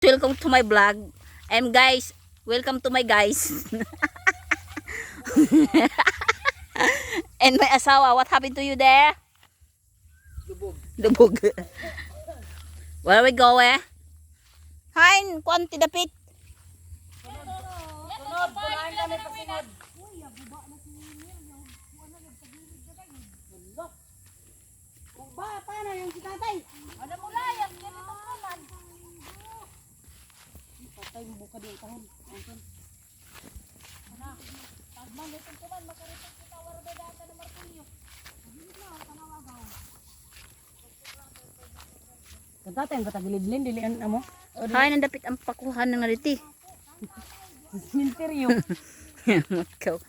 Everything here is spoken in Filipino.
Welcome to my vlog. Guys, welcome to my guys. And my asawa, what happened to you there? Lubog. Where we go Hein, kuanti dapit. Sunod, punahan kami pasunod. Paano yung si tatay? Ano mo layang? Ganito naman. Tatay mo buka di tahon. Ana, pagman dito kuman makaritong kita warbe data na Martilyo. Dili na tanawagaw. Tatay ang katagilidlin dilian amo. Hein, ang dapit ang pakuhan ng nariti. Cementerio. Go.